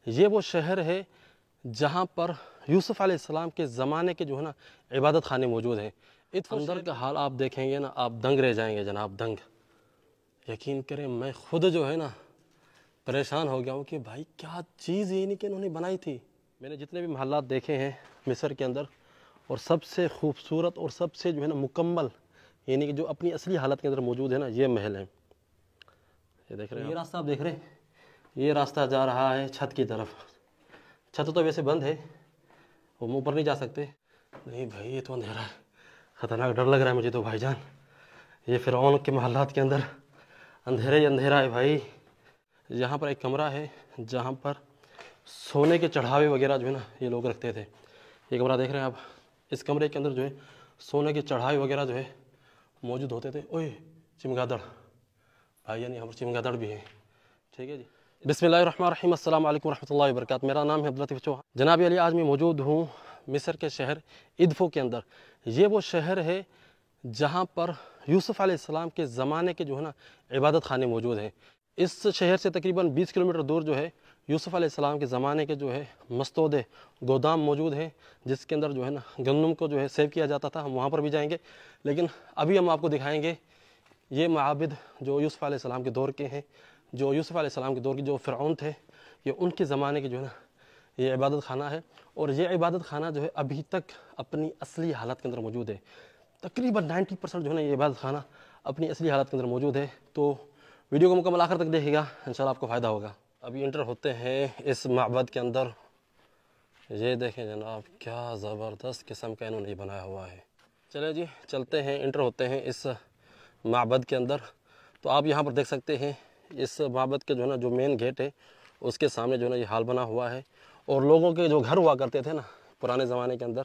یہ وہ شہر ہے جہاں پر یوسف علیہ السلام کے زمانے کے جو ہے نا عبادت خانے موجود ہیں۔ اندر کا حال آپ دیکھیں گے نا آپ دنگ رہ جائیں گے جناب، دنگ۔ یقین کریں میں خود جو ہے نا پریشان ہو گیا ہوں کہ بھائی کیا چیز یہ نہیں کہ انہوں نے بنائی تھی۔ میں نے جتنے بھی محلات دیکھے ہیں مصر کے اندر، اور سب سے خوبصورت اور سب سے جو ہے نا مکمل، یعنی کہ جو اپنی اصلی حالت کے اندر موجود ہے نا، یہ محل ہے۔ یہ دیکھ رہے ہیں، یہ راستہ آپ دیکھ رہے ہیں، یہ راستہ جا رہا ہے چھت کی طرف۔ چھت تو ویسے بند ہے، وہ اوپر نہیں جا سکتے۔ نہیں بھائی یہ تو اندھیرا ہے، خطرناک ڈر لگ رہا ہے مجھے تو بھائی جان۔ یہ فرعون کے محلات کے اندر اندھیرا ہی اندھیرا ہے بھائی۔ یہاں پر ایک کمرہ ہے جہاں پر سونے کے چڑھاوے وغیرہ جو ہے نا یہ لوگ رکھتے تھے۔ یہ کمرہ دیکھ رہے ہیں آپ، اس کمرے کے اندر جو ہے سونے کے چڑھاوے وغیرہ جو ہے موجود ہوتے تھے۔ اوئے چمگادڑ بھائی، یعنی یہاں پر چمگادڑ بھی ہے۔ ٹھیک ہے جی، بسم اللہ الرحمن الرحیم، السلام علیکم ورحمۃ اللہ وبرکاتہ۔ میرا نام ہے عبداللطیف چوہان۔ جناب علی، آج میں موجود ہوں مصر کے شہر ادفو کے اندر۔ یہ وہ شہر ہے جہاں پر یوسف علیہ السلام کے زمانے کے جو ہے نا عبادت خانے موجود ہیں۔ اس شہر سے تقریباً 20 کلومیٹر دور جو ہے یوسف علیہ السلام کے زمانے کے جو ہے مستودع گودام موجود ہیں، جس کے اندر جو ہے نا گندم کو جو ہے سیو کیا جاتا تھا۔ ہم وہاں پر بھی جائیں گے، لیکن ابھی ہم آپ کو دکھائیں گے یہ معابد جو یوسف علیہ السلام کے دور کے ہیں، جو یوسف علیہ السلام کے دور کے جو فرعون تھے، یہ ان کے زمانے کے جو ہے نا یہ عبادت خانہ ہے۔ اور یہ عبادت خانہ جو ہے ابھی تک اپنی اصلی حالت کے اندر موجود ہے۔ تقریباً 90% جو ہے نا یہ عبادت خانہ اپنی اصلی حالت کے اندر موجود ہے۔ تو ویڈیو کو مکمل آخر تک دیکھے گا، انشاءاللہ آپ کو فائدہ ہوگا۔ ابھی انٹر ہوتے ہیں اس معبد کے اندر۔ یہ دیکھیں جناب کیا زبردست قسم کا انہوں نے بنایا ہوا ہے۔ چلیں جی چلتے ہیں، انٹر ہوتے ہیں اس معبد کے اندر۔ تو آپ یہاں پر دیکھ سکتے ہیں اس معبد کے جو ہے نا جو مین گیٹ ہے اس کے سامنے جو ہے نا یہ حال بنا ہوا ہے۔ اور لوگوں کے جو گھر ہوا کرتے تھے نا پرانے زمانے کے اندر،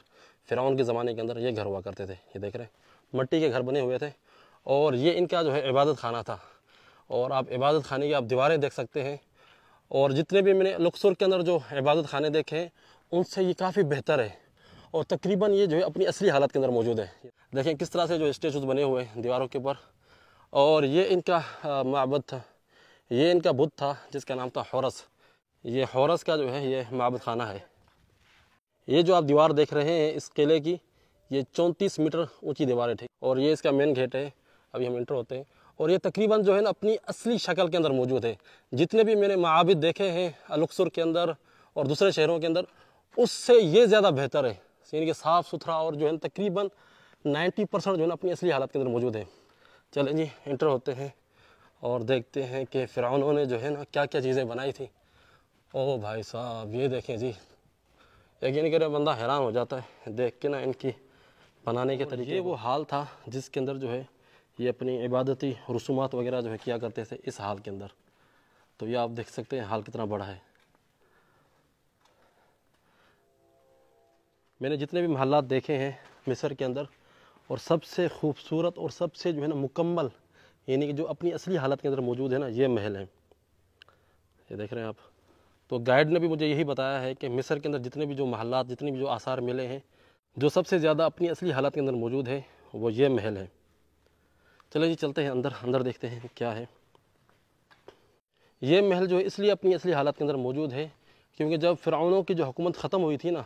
فرعون کے زمانے کے اندر، یہ گھر ہوا کرتے تھے۔ یہ دیکھ رہے ہیں مٹی کے گھر بنے ہوئے تھے، اور یہ ان کا جو ہے عبادت خانہ تھا۔ اور آپ عبادت خانے کی آپ دیواریں دیکھ سکتے ہیں، اور جتنے بھی میں نے لکسور کے اندر جو عبادت خانے دیکھے ہیں ان سے یہ کافی بہتر ہے، اور تقریباً یہ جو ہے اپنی اصلی حالت کے اندر موجود ہے۔ دیکھیں کس طرح سے جو اسٹیچوز بنے ہوئے ہیں دیواروں کے اوپر۔ اور یہ ان کا معبد تھا، یہ ان کا بت تھا جس کا نام تھا حورس۔ یہ حورس کا جو ہے یہ معبد خانہ ہے۔ یہ جو آپ دیوار دیکھ رہے ہیں اس قلعے کی، یہ 34 میٹر اونچی دیواریں تھی، اور یہ اس کا مین گیٹ ہے۔ ابھی ہم انٹر ہوتے ہیں، اور یہ تقریباً جو ہے نا اپنی اصلی شکل کے اندر موجود ہے۔ جتنے بھی میں نے معابد دیکھے ہیں لکسور کے اندر اور دوسرے شہروں کے اندر، اس سے یہ زیادہ بہتر ہے، یعنی کہ صاف ستھرا، اور جو ہے تقریباً 90% جو ہے نا اپنی اصلی حالت کے اندر موجود ہے۔ چلیں جی انٹر ہوتے ہیں اور دیکھتے ہیں کہ فرعونوں نے جو ہے نا کیا کیا چیزیں بنائی تھی۔ او بھائی صاحب یہ دیکھیں جی، یقین کرے بندہ حیران ہو جاتا ہے دیکھ کے نا ان کی بنانے کے طریقے۔ یہ وہ حال تھا جس کے اندر جو ہے یہ اپنی عبادتی رسومات وغیرہ جو ہے کیا کرتے تھے اس حال کے اندر۔ تو یہ آپ دیکھ سکتے ہیں حال کتنا بڑا ہے۔ میں نے جتنے بھی محلات دیکھے ہیں مصر کے اندر، اور سب سے خوبصورت اور سب سے جو ہے نا مکمل، یعنی کہ جو اپنی اصلی حالت کے اندر موجود ہے نا، یہ محل ہے۔ یہ دیکھ رہے ہیں آپ۔ تو گائیڈ نے بھی مجھے یہی بتایا ہے کہ مصر کے اندر جتنے بھی جو محلات، جتنے بھی جو آثار ملے ہیں، جو سب سے زیادہ اپنی اصلی حالت کے اندر موجود ہے وہ یہ محل ہے۔ چلیں جی چلتے ہیں اندر دیکھتے ہیں کیا ہے۔ یہ محل جو ہے اس لیے اپنی اصلی حالت کے اندر موجود ہے کیونکہ جب فرعونوں کی جو حکومت ختم ہوئی تھی نا،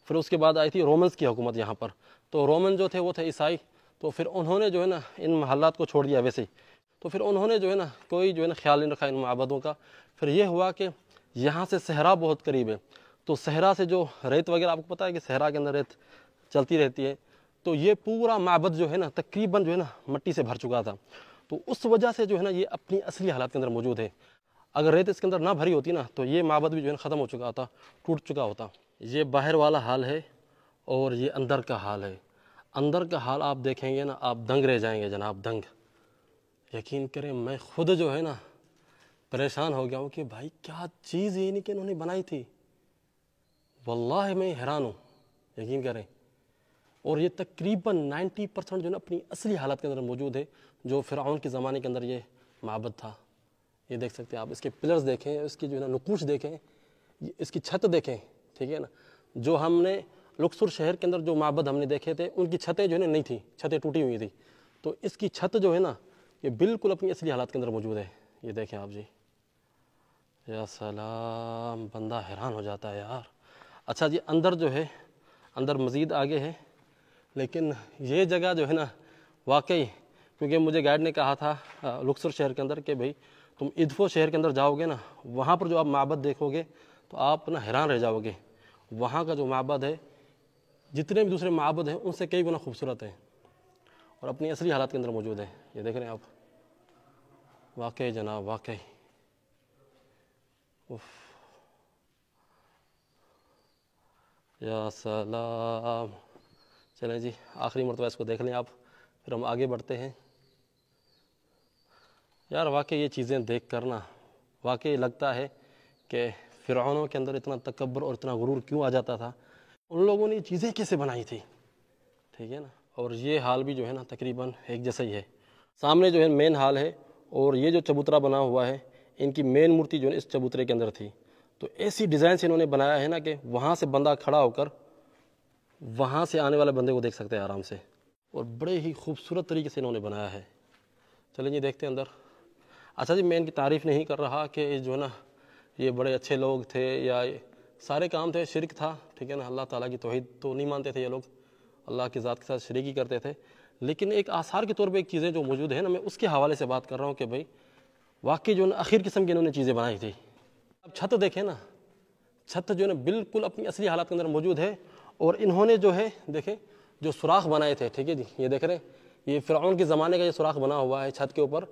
پھر اس کے بعد آئی تھی رومنز کی حکومت یہاں پر۔ تو رومن جو تھے وہ تھے عیسائی، تو پھر انہوں نے جو ہے نا ان محلات کو چھوڑ دیا ویسے ہی۔ تو پھر انہوں نے جو ہے نا کوئی جو ہے نا خیال نہیں رکھا ان معبدوں کا۔ پھر یہ ہوا کہ یہاں سے صحرا بہت قریب ہے، تو صحرا سے جو ریت وغیرہ، آپ کو پتہ ہے کہ صحرا کے اندر ریت چلتی رہتی ہے، تو یہ پورا معبد جو ہے نا تقریباً جو ہے نا مٹی سے بھر چکا تھا۔ تو اس وجہ سے جو ہے نا یہ اپنی اصلی حالات کے اندر موجود ہے۔ اگر ریت اس کے اندر نہ بھری ہوتی نا تو یہ معبد بھی جو ہے نا ختم ہو چکا ہوتا، ٹوٹ چکا ہوتا۔ یہ باہر والا حال ہے، اور یہ اندر کا حال ہے۔ اندر کا حال آپ دیکھیں گے نا آپ دنگ رہ جائیں گے جناب، دنگ۔ یقین کریں میں خود جو ہے نا پریشان ہو گیا ہوں کہ بھائی کیا چیز یہ نہیں کہ انہوں نے بنائی تھی۔ واللہ میں حیران ہوں، یقین کریں۔ اور یہ تقریباً 90% جو ہے نا اپنی اصلی حالت کے اندر موجود ہے، جو فرعون کے زمانے کے اندر یہ معبد تھا۔ یہ دیکھ سکتے ہیں آپ، اس کے پلرز دیکھیں، اس کی جو ہے نا نقوش دیکھیں، اس کی چھت دیکھیں، ٹھیک ہے نا۔ جو ہم نے لکسور شہر کے اندر جو معبد ہم نے دیکھے تھے ان کی چھتیں جو ہے نا نہیں تھیں، چھتیں ٹوٹی ہوئی تھی۔ تو اس کی چھت جو ہے نا یہ بالکل اپنی اصلی حالات کے اندر موجود ہے۔ یہ دیکھیں آپ جی، یا سلام، بندہ حیران ہو جاتا ہے یار۔ اچھا جی، اندر جو ہے، اندر مزید آگے ہے، لیکن یہ جگہ جو ہے نا واقعی، کیونکہ مجھے گائیڈ نے کہا تھا لکسر شہر کے اندر کہ بھائی تم ادفو شہر کے اندر جاؤ گے نا، وہاں پر جو آپ معبد دیکھو گے تو آپ نا حیران رہ جاؤ گے۔ وہاں کا جو معبد ہے جتنے بھی دوسرے معبد ہیں ان سے کئی گنا خوبصورت ہے اور اپنی اصلی حالات کے اندر موجود ہے۔ یہ دیکھ رہے ہیں آپ، واقعی جناب واقعی یا سلام۔ چلیں جی، آخری مرتبہ اس کو دیکھ لیں آپ، پھر ہم آگے بڑھتے ہیں۔ یار واقعی یہ چیزیں دیکھ کر نا واقعی لگتا ہے کہ فرعونوں کے اندر اتنا تکبر اور اتنا غرور کیوں آ جاتا تھا، ان لوگوں نے یہ چیزیں کیسے بنائی تھی، ٹھیک ہے نا۔ اور یہ حال بھی جو ہے نا تقریباً ایک جیسا ہی ہے۔ سامنے جو ہے مین حال ہے، اور یہ جو چبوترا بنا ہوا ہے ان کی مین مورتی جو ہے اس چبوترے کے اندر تھی، تو ایسی ڈیزائن سے انہوں نے بنایا ہے نا کہ وہاں سے بندہ کھڑا ہو کر وہاں سے آنے والے بندے کو دیکھ سکتے ہیں آرام سے، اور بڑے ہی خوبصورت طریقے سے انہوں نے بنایا ہے۔ چلیں جی دیکھتے ہیں اندر۔ اچھا جی، میں ان کی تعریف نہیں کر رہا کہ جو ہے نا یہ بڑے اچھے لوگ تھے یا سارے کام تھے، شرک تھا، ٹھیک ہے نا، اللہ تعالیٰ کی توحید تو نہیں مانتے تھے یہ لوگ، اللہ کی ذات کے ساتھ شریکی کرتے تھے، لیکن ایک آثار کے طور پہ ایک چیزیں جو موجود ہیں نا، میں اس کے حوالے سے بات کر رہا ہوں کہ بھائی واقعی جو ہے نا اخیر قسم کی انہوں نے چیزیں بنائی تھی۔ اب چھت دیکھیں نا، چھت جو ہے نا بالکل اپنی اصلی حالات کے اندر موجود ہے، اور انہوں نے جو ہے دیکھیں جو سوراخ بنائے تھے، ٹھیک ہے جی، یہ دیکھ رہے ہیں، یہ فرعون کے زمانے کا یہ سوراخ بنا ہوا ہے چھت کے اوپر،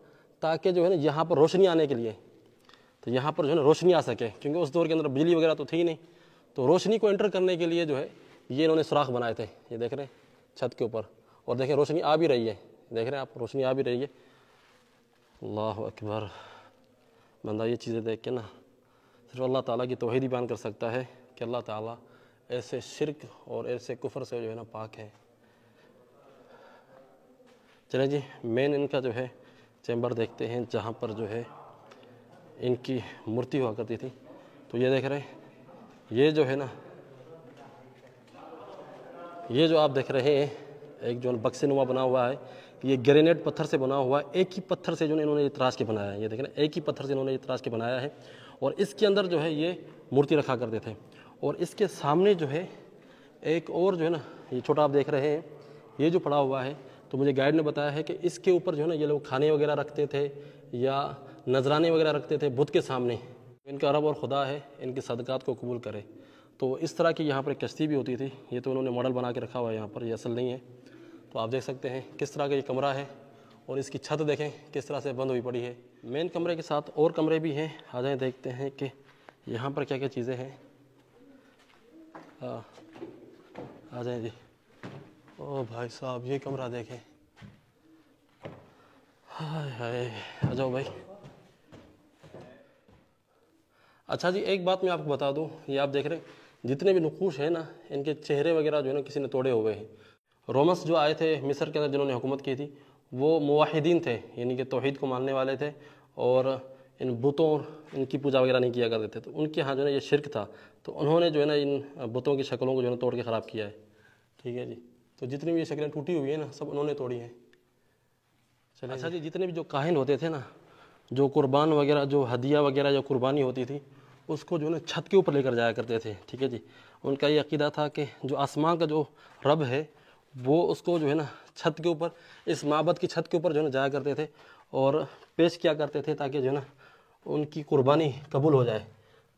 تاکہ جو ہے نا یہاں پر روشنی آنے کے لیے، تو یہاں پر جو ہے نا روشنی آ سکے، کیونکہ اس دور کے اندر بجلی وغیرہ تو تھی نہیں، تو روشنی کو انٹر کرنے کے لیے جو ہے یہ انہوں نے سوراخ بنائے تھے، یہ دیکھ رہے ہیں چھت کے اوپر، اور دیکھیں روشنی آ بھی رہی ہے، دیکھ رہے ہیں آپ، روشنی آ بھی رہی ہے۔ اللہ اکبر، بندہ یہ چیزیں دیکھ کے نا صرف اللہ تعالیٰ کی توحید ہی بیان کر سکتا ہے کہ اللہ تعالیٰ ایسے شرک اور ایسے کفر سے جو ہے نا پاک ہے۔ چلیں جی، مین ان کا جو ہے چیمبر دیکھتے ہیں جہاں پر جو ہے ان کی مورتی ہوا کرتی تھی، تو یہ دیکھ رہے ہیں، یہ جو ہے نا، یہ جو آپ دیکھ رہے ہیں ایک جو بکسے نما بنا ہوا ہے، یہ گرینیٹ پتھر سے بنا ہوا ہے، ایک ہی پتھر سے جو انہوں نے یہ تراش کے بنایا ہے، یہ دیکھ رہے ہیں ایک ہی پتھر سے انہوں نے یہ تراش کے بنایا ہے، اور اس کے اندر جو ہے یہ مورتی رکھا کرتے تھے، اور اس کے سامنے جو ہے ایک اور جو ہے نا یہ چھوٹا آپ دیکھ رہے ہیں، یہ جو پڑا ہوا ہے، تو مجھے گائیڈ نے بتایا ہے کہ اس کے اوپر جو ہے نا یہ لوگ کھانے وغیرہ رکھتے تھے یا نذرانے وغیرہ رکھتے تھے بت کے سامنے، ان کا رب اور خدا ہے، ان کے صدقات کو قبول کرے۔ تو اس طرح کی یہاں پر ایک کشتی بھی ہوتی تھی، یہ تو انہوں نے ماڈل بنا کے رکھا ہوا ہے یہاں پر، یہ اصل نہیں ہے۔ تو آپ دیکھ سکتے ہیں کس طرح کا یہ کمرہ ہے، اور اس کی چھت دیکھیں کس طرح سے بند ہوئی پڑی ہے۔ مین کمرے کے ساتھ اور کمرے بھی ہیں، آ جائیں دیکھتے ہیں کہ یہاں پر کیا کیا چیزیں ہیں۔ آ جائیں جی۔ او بھائی صاحب، یہ کمرہ دیکھیں، ہائے ہائے، آ جاؤ بھائی۔ اچھا جی، ایک بات میں آپ کو بتا دوں، یہ آپ دیکھ رہے ہیں جتنے بھی نقوش ہیں نا، ان کے چہرے وغیرہ جو ہے نا کسی نے توڑے ہوئے ہیں۔ رومنس جو آئے تھے مصر کے اندر جنہوں نے حکومت کی تھی، وہ موحدین تھے، یعنی کہ توحید کو ماننے والے تھے، اور ان بتوں ان کی پوجا وغیرہ نہیں کیا کرتے تھے، تو ان کے ہاں جو ہے نا یہ شرک تھا، تو انہوں نے جو ہے نا ان بتوں کی شکلوں کو جو ہے نا توڑ کے خراب کیا ہے، ٹھیک ہے جی۔ تو جتنی بھی یہ شکلیں ٹوٹی ہوئی ہیں نا، سب انہوں نے توڑی ہیں۔ اچھا جی، جتنے بھی جو کاہن ہوتے تھے نا، جو قربان وغیرہ، جو ہدیہ وغیرہ جو قربانی ہوتی تھی، اس کو جو ہے نا چھت کے اوپر لے کر جایا کرتے تھے، ٹھیک ہے جی۔ ان کا یہ عقیدہ تھا کہ جو آسمان کا جو رب ہے وہ اس کو جو ہے نا چھت کے اوپر، اس معبد کی چھت کے اوپر جو ہے نا جایا کرتے تھے اور پیش کیا کرتے تھے، تاکہ جو ہے نا ان کی قربانی قبول ہو جائے۔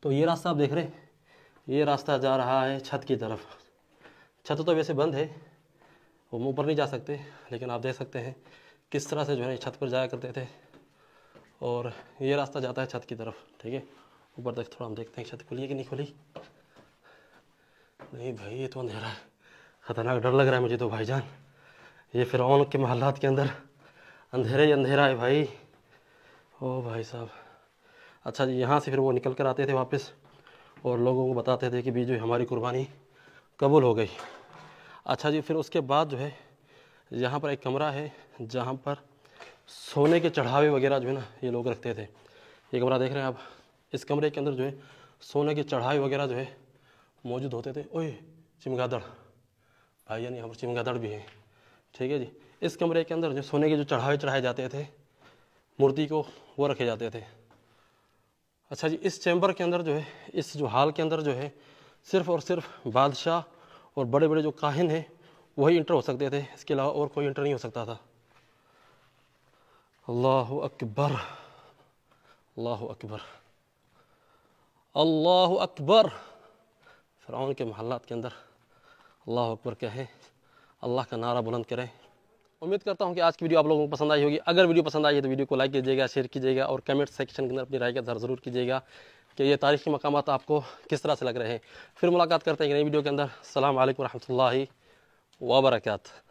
تو یہ راستہ آپ دیکھ رہے ہیں، یہ راستہ جا رہا ہے چھت کی طرف۔ چھت تو ویسے بند ہے، وہ اوپر نہیں جا سکتے، لیکن آپ دیکھ سکتے ہیں کس طرح سے جو ہے چھت پر جایا کرتے تھے، اور یہ راستہ جاتا ہے چھت کی طرف، ٹھیک ہے۔ اوپر تک تھوڑا ہم دیکھتے ہیں چھت کھلی ہے کہ نہیں کھلی۔ نہیں بھائی، یہ تو اندھیرا ہے، خطرناک ڈر لگ رہا ہے مجھے تو بھائی جان، یہ فرعون کے محلات کے اندر اندھیرا ہی اندھیرا ہے بھائی، او بھائی صاحب۔ اچھا جی، یہاں سے پھر وہ نکل کر آتے تھے واپس، اور لوگوں کو بتاتے تھے کہ بھی جو ہماری قربانی قبول ہو گئی۔ اچھا جی، پھر اس کے بعد جو ہے یہاں پر ایک کمرہ ہے جہاں پر سونے کے چڑھاوے وغیرہ جو ہے نا یہ لوگ رکھتے تھے۔ یہ کمرہ دیکھ رہے ہیں آپ، اس کمرے کے اندر جو ہے سونے کے چڑھاوے وغیرہ جو ہے موجود ہوتے تھے۔ اوئے چمگادڑ بھائی، یعنی یہاں پر چمگادڑ بھی ہے، ٹھیک ہے جی۔ اس کمرے کے اندر جو سونے کے جو چڑھاوے چڑھائے جاتے تھے مورتی کو، وہ رکھے جاتے تھے۔ اچھا جی، اس چیمبر کے اندر جو ہے، اس جو ہال کے اندر جو ہے، صرف اور صرف بادشاہ اور بڑے بڑے جو کاہن ہیں وہی انٹر ہو سکتے تھے، اس کے علاوہ اور کوئی انٹر نہیں ہو سکتا تھا۔ اللہ اکبر، اللہ اکبر، اللہ اکبر۔ فرعون کے محلات کے اندر اللہ اکبر کہیں، اللہ کا نعرہ بلند کریں۔ امید کرتا ہوں کہ آج کی ویڈیو آپ لوگوں کو پسند آئی ہوگی۔ اگر ویڈیو پسند آئی ہے تو ویڈیو کو لائک کیجیے گا، شیئر کیجیے گا، اور کمنٹ سیکشن کے اندر اپنی رائے کا اظہار ضرور کیجیے گا کہ یہ تاریخی مقامات آپ کو کس طرح سے لگ رہے ہیں۔ پھر ملاقات کرتے ہیں ایک نئی ویڈیو کے اندر۔ السلام علیکم ورحمۃ اللہ وبرکاتہ۔